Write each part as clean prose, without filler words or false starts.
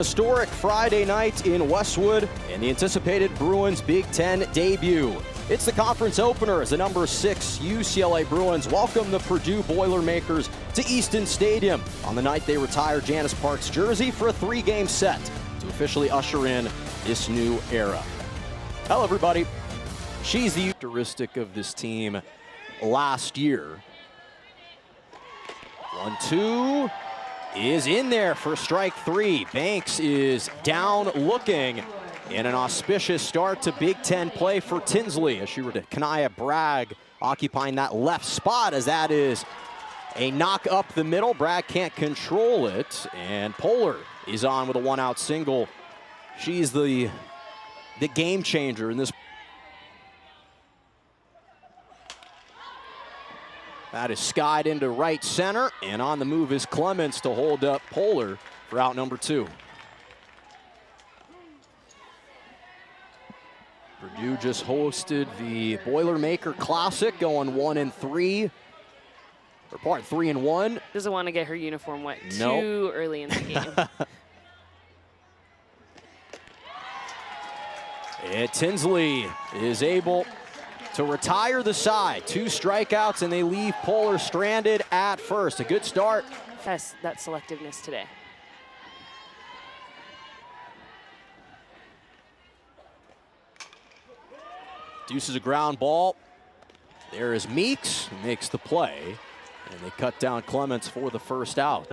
Historic Friday night in Westwood and the anticipated Bruins Big Ten debut. It's the conference opener as the number 6 UCLA Bruins welcome the Purdue Boilermakers to Easton Stadium on the night they retire Janice Park's jersey for a 3-game set to officially usher in this new era. Hello everybody. She's the characteristic of this team last year. 1-2 is in there for strike 3. Banks is down looking in an auspicious start to Big Ten play for Tinsley as she were to Kanaya Bragg occupying that left spot as that is a knock up the middle. Bragg can't control it and Poehler is on with a 1-out single. She's the game changer in this. That is skied into right center, and on the move is Clements to hold up Poehler for out number 2. Purdue just hosted the Boilermaker Classic, going 1-3, or part 3-1. Doesn't want to get her uniform wet Nope. too early in the game. And Tinsley is able to retire the side. 2 strikeouts and they leave Poehler stranded at first. A good start. That's that selectiveness today. Deuces a ground ball. There is Meeks who makes the play. And they cut down Clements for the first out.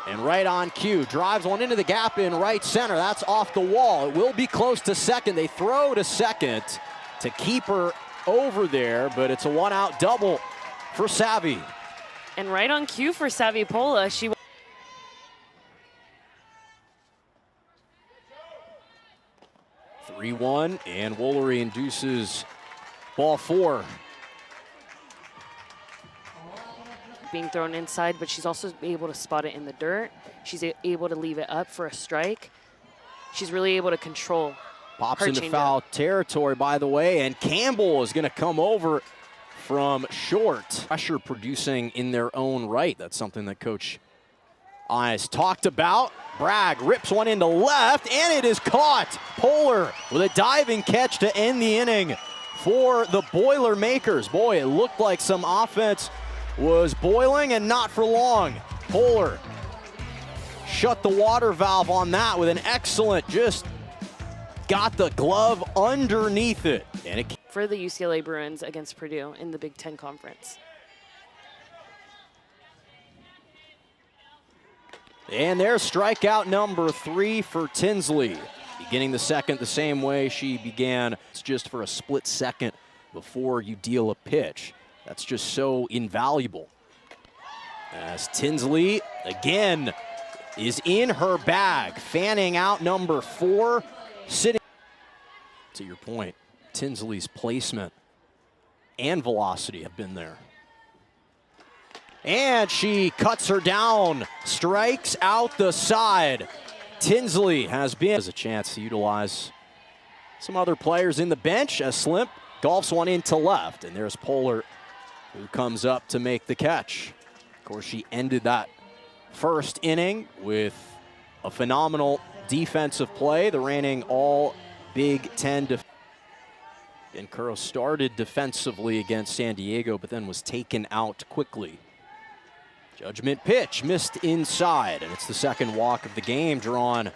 And right on cue, drives one into the gap in right center. That's off the wall. It will be close to second. They throw to second to keep her over there, but it's a 1-out double for Savvy. And right on cue for Savvy Poehler. She 3-1, and Woolery induces ball 4. being thrown inside, but she's also able to spot it in the dirt. She's able to leave it up for a strike. She's really able to control. Pops into foul territory, by the way, and Campbell is going to come over from short. Pressure producing in their own right. That's something that Coach has talked about. Bragg rips one into left, and it is caught. Poehler with a diving catch to end the inning for the Boilermakers. Boy, it looked like some offense was boiling, and not for long. Poehler shut the water valve on that with an excellent, just got the glove underneath it. And it for the UCLA Bruins against Purdue in the Big Ten Conference. And there's strikeout number 3 for Tinsley. Beginning the second the same way she began. It's just for a split second before you deal a pitch. That's just so invaluable. As Tinsley, again, is in her bag. Fanning out number 4, sitting. To your point, Tinsley's placement and velocity have been there. And she cuts her down, strikes out the side. Tinsley has a chance to utilize some other players in the bench as Slimp golfs one into left. And there's Poehler, who comes up to make the catch. Of course, she ended that first inning with a phenomenal defensive play. The reigning all Big Ten and Curro started defensively against San Diego, but then was taken out quickly. Judgment pitch missed inside, and it's the second walk of the game drawn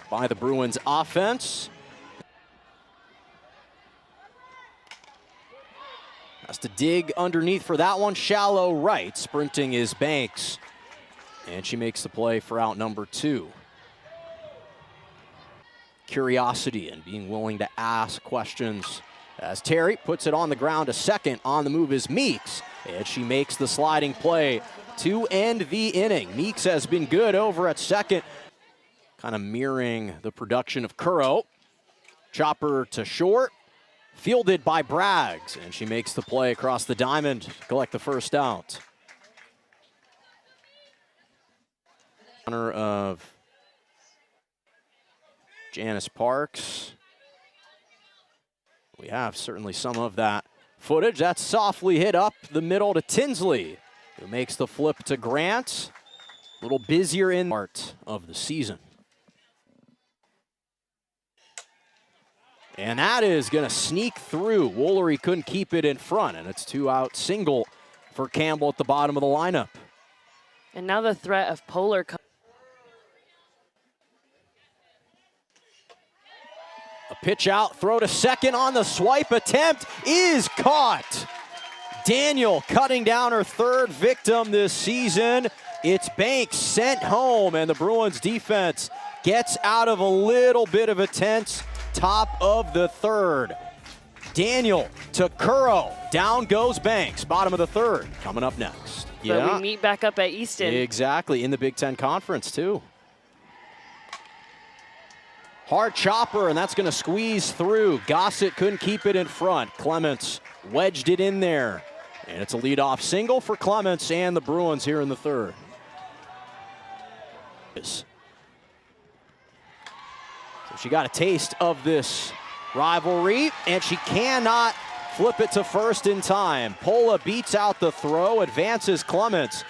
by the Bruins offense. Has to dig underneath for that one. Shallow right. Sprinting is Banks. And she makes the play for out number 2. Curiosity and being willing to ask questions. As Terry puts it on the ground to second. On the move is Meeks. And she makes the sliding play to end the inning. Meeks has been good over at second. Kind of mirroring the production of Curro. Chopper to short. Fielded by Braggs, and she makes the play across the diamond to collect the first out. Honor of Janice Parks. We have certainly some of that footage. That's softly hit up the middle to Tinsley, who makes the flip to Grant. A little busier in part of the season. And that is going to sneak through. Woolery couldn't keep it in front, and it's 2-out single for Campbell at the bottom of the lineup. And now the threat of Polar. A pitch out, throw to second on the swipe attempt is caught. Daniel cutting down her third victim this season. It's Banks sent home, and the Bruins defense gets out of a little bit of a tense top of the third. Daniel to Curro, down goes Banks, bottom of the third. Coming up next. But we meet back up at Easton. Exactly, in the Big Ten Conference too. Hard chopper, and that's going to squeeze through. Gossett couldn't keep it in front. Clements wedged it in there. And it's a leadoff single for Clements and the Bruins here in the third. So she got a taste of this rivalry, and she cannot flip it to first in time. Pola beats out the throw, advances Clements.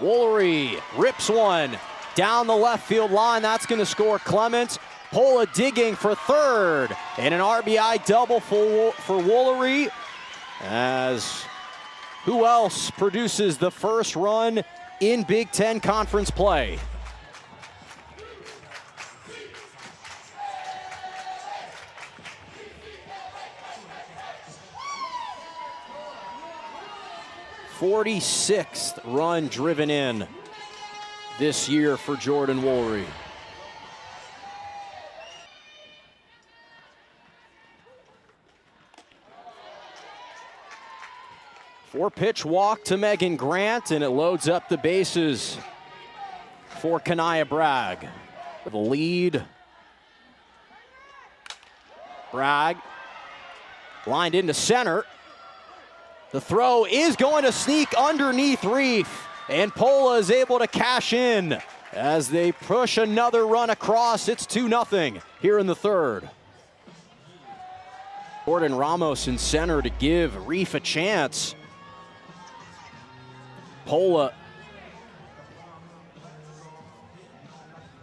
Woolery rips one down the left field line. That's going to score Clements. Pola digging for third, and an RBI double for Woolery, as who else produces the first run in Big Ten Conference play? '46th run driven in this year for Jordan Woolery. Four-pitch walk to Megan Grant, and it loads up the bases for Kanaya Bragg. With a lead. Bragg lined into center. The throw is going to sneak underneath Reef, and Pola is able to cash in as they push another run across. It's 2-0 here in the third. Jordan Ramos in center to give Reef a chance. Pola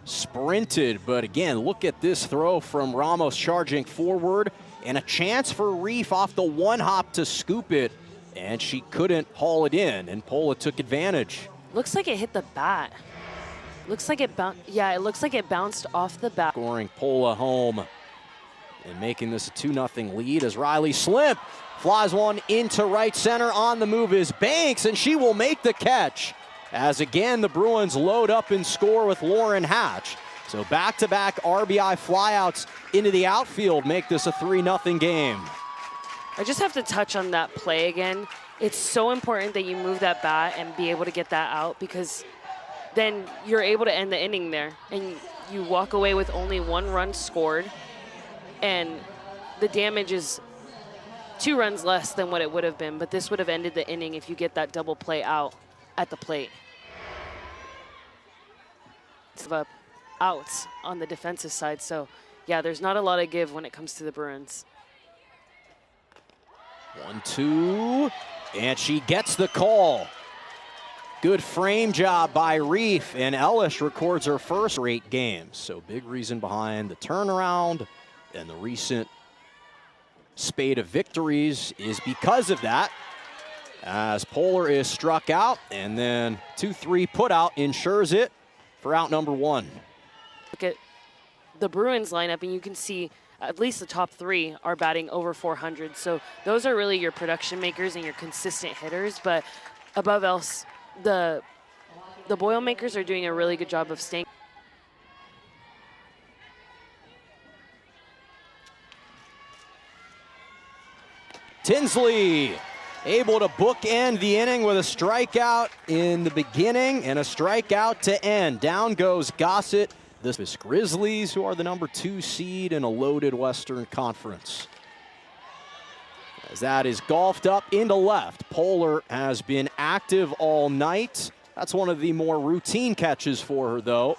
sprinted, but again, look at this throw from Ramos charging forward, and a chance for Reef off the one hop to scoop it, and she couldn't haul it in, and Pola took advantage. Looks like it hit the bat. Looks like it it looks like it bounced off the bat. Scoring Pola home and making this a 2-0 lead as Riley Slimp flies one into right center. On the move is Banks, and she will make the catch. As again, the Bruins load up and score with Lauren Hatch. So back-to-back RBI flyouts into the outfield make this a 3-0 game. I just have to touch on that play again. It's so important that you move that bat and be able to get that out, because then you're able to end the inning there. And you walk away with only one run scored, and the damage is 2 runs less than what it would have been, but this would have ended the inning if you get that double play out at the plate. It's about outs on the defensive side, so yeah, there's not a lot of give when it comes to the Bruins. 1-2, and she gets the call. Good frame job by Reef, and Ellis records her first 8 games. So big reason behind the turnaround and the recent spate of victories is because of that, as Polar is struck out, and then 2-3 put out ensures it for out number 1. Look at the Bruins lineup, and you can see at least the top 3 are batting over 400. So those are really your production makers and your consistent hitters. But above else, the Boilermakers are doing a really good job of staying. Tinsley able to bookend the inning with a strikeout in the beginning and a strikeout to end. Down goes Gossett. The Grizzlies, who are the number 2 seed in a loaded Western Conference. As that is golfed up into left. Polar has been active all night. That's one of the more routine catches for her, though.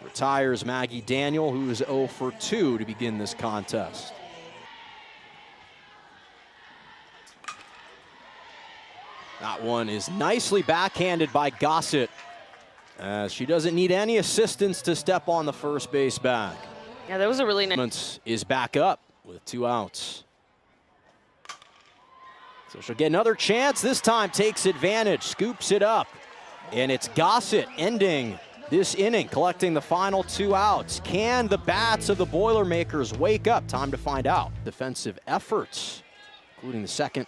Retires Maggie Daniel, who is 0 for 2 to begin this contest. That one is nicely backhanded by Gossett. She doesn't need any assistance to step on the first base bag. Yeah, that was a really nice. Is back up with 2 outs. So she'll get another chance. This time takes advantage, scoops it up. And it's Gossett ending this inning, collecting the final 2 outs. Can the bats of the Boilermakers wake up? Time to find out. Defensive efforts, including the second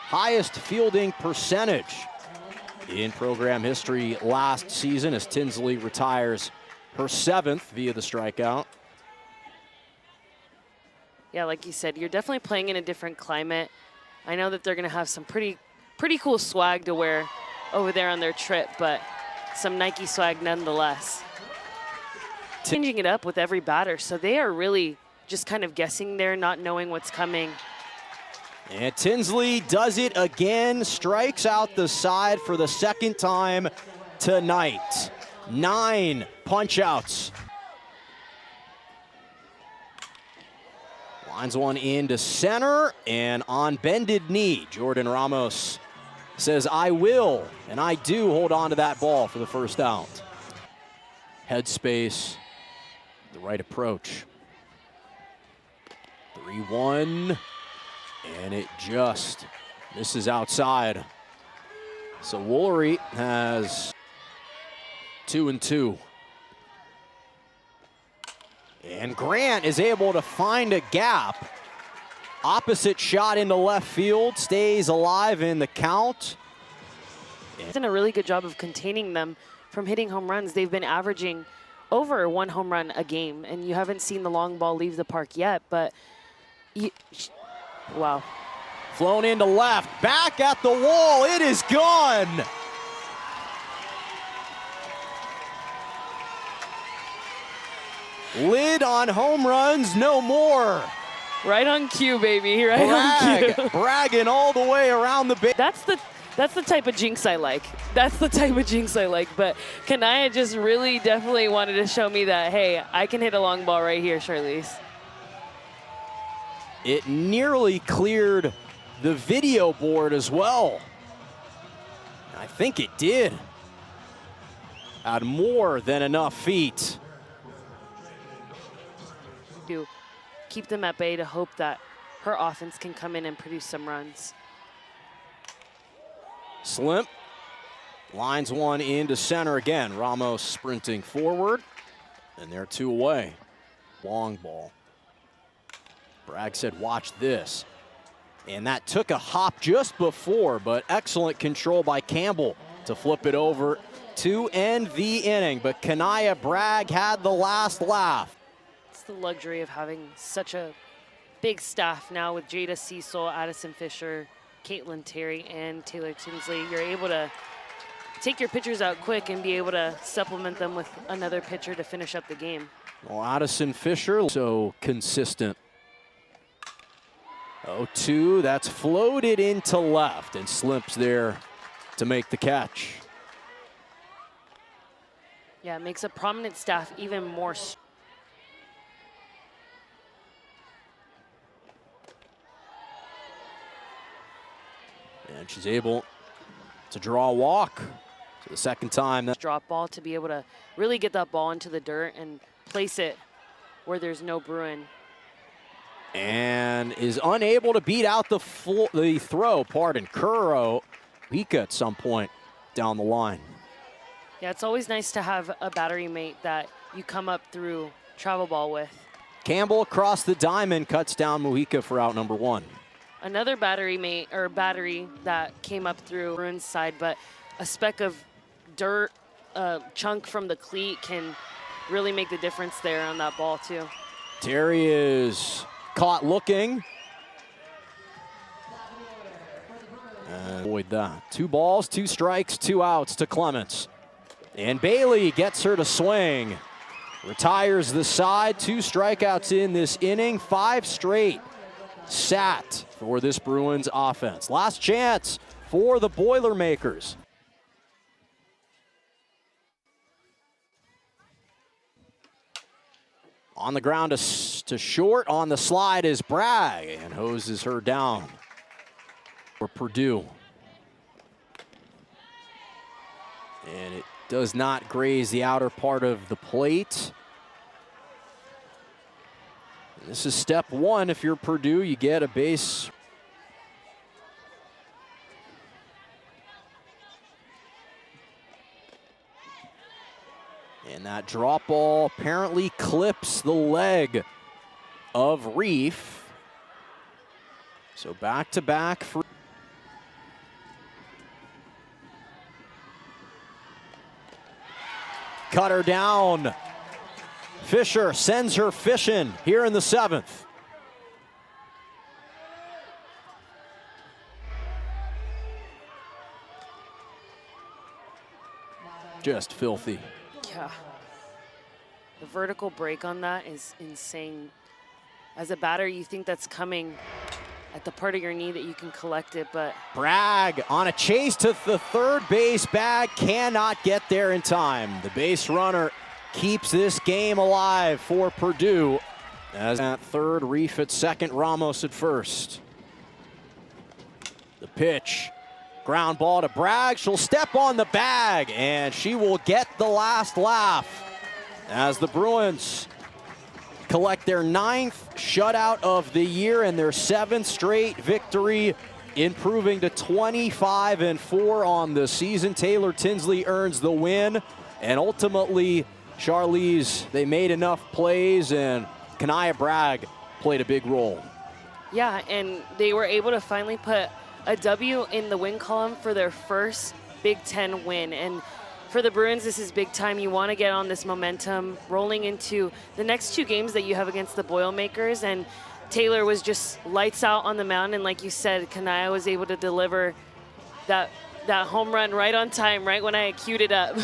highest fielding percentage in program history last season as Tinsley retires her 7th via the strikeout. Yeah, like you said, you're definitely playing in a different climate. I know that they're going to have some pretty cool swag to wear over there on their trip, but some Nike swag nonetheless. Changing it up with every batter, so they are really just kind of guessing there, not knowing what's coming. And Tinsley does it again, strikes out the side for the 2nd time tonight. 9 punch-outs. Lines one into center, and on bended knee, Jordan Ramos says, I will, and I do hold on to that ball for the first out. Headspace, the right approach. 3-1, and it just misses outside. So Woolery has 2-2. And Grant is able to find a gap. Opposite shot into left field, stays alive in the count. He's done a really good job of containing them from hitting home runs. They've been averaging over 1 home run a game, and you haven't seen the long ball leave the park yet, but wow. Flown into left, back at the wall, it is gone. Lid on home runs, no more. Right on cue, baby. Right on cue. Bragging all the way around the base. That's the type of jinx I like. That's the type of jinx I like. But Kanaya just really definitely wanted to show me that, hey, I can hit a long ball right here, Charlize. It nearly cleared the video board as well. I think it did. Had more than enough feet. To keep them at bay to hope that her offense can come in and produce some runs. Slimp lines one into center again. Ramos sprinting forward, and they're 2 away. Long ball. Bragg said, watch this. And that took a hop just before, but excellent control by Campbell to flip it over to end the inning. But Kanaya Bragg had the last laugh. It's the luxury of having such a big staff now with Jada Cecil, Addison Fisher, Caitlin Terry, and Taylor Tinsley. You're able to take your pitchers out quick and be able to supplement them with another pitcher to finish up the game. Well, Addison Fisher, so consistent. 0-2, that's floated into left, and Slimp's there to make the catch. Yeah, it makes a prominent staff even more. And she's able to draw a walk. So the 2nd time. Drop ball to be able to really get that ball into the dirt and place it where there's no Bruin. And is unable to beat out the throw, Kuro Hika at some point down the line. Yeah, it's always nice to have a battery mate that you come up through travel ball with. Campbell across the diamond cuts down Mujica for out number 1. Another battery mate or battery that came up through Bruin's side, but a speck of dirt, chunk from the cleat can really make the difference there on that ball too. Terry is caught looking. And avoid that. 2 balls, 2 strikes, 2 outs to Clements. And Bailey gets her to swing. Retires the side, 2 strikeouts in this inning, 5 straight sat for this Bruins offense. Last chance for the Boilermakers. On the ground to short, on the slide is Bragg, and hoses her down for Purdue. And it does not graze the outer part of the plate. And this is step one. If you're Purdue, you get a base. And that drop ball apparently clips the leg of Reef. So back-to-back for cutter down. Fisher sends her fishing here in the 7th. Just filthy. Yeah. The vertical break on that is insane. As a batter, you think that's coming at the part of your knee that you can collect it, but Bragg on a chase to the third base bag, cannot get there in time. The base runner keeps this game alive for Purdue. As at third, Reef at second, Ramos at first. The pitch, ground ball to Bragg. She'll step on the bag, and she will get the last laugh as the Bruins collect their 9th shutout of the year and their 7th straight victory, improving to 25-4 on the season. Taylor Tinsley earns the win, and ultimately, Charlize, they made enough plays, and Kanaya Bragg played a big role. yeah, and they were able to finally put a W in the win column for their first Big Ten win. And for the Bruins, this is big time. You want to get on this momentum rolling into the next 2 games that you have against the Boilermakers. And Taylor was just lights out on the mound. And like you said, Kanaya was able to deliver that home run right on time, right when I queued it up.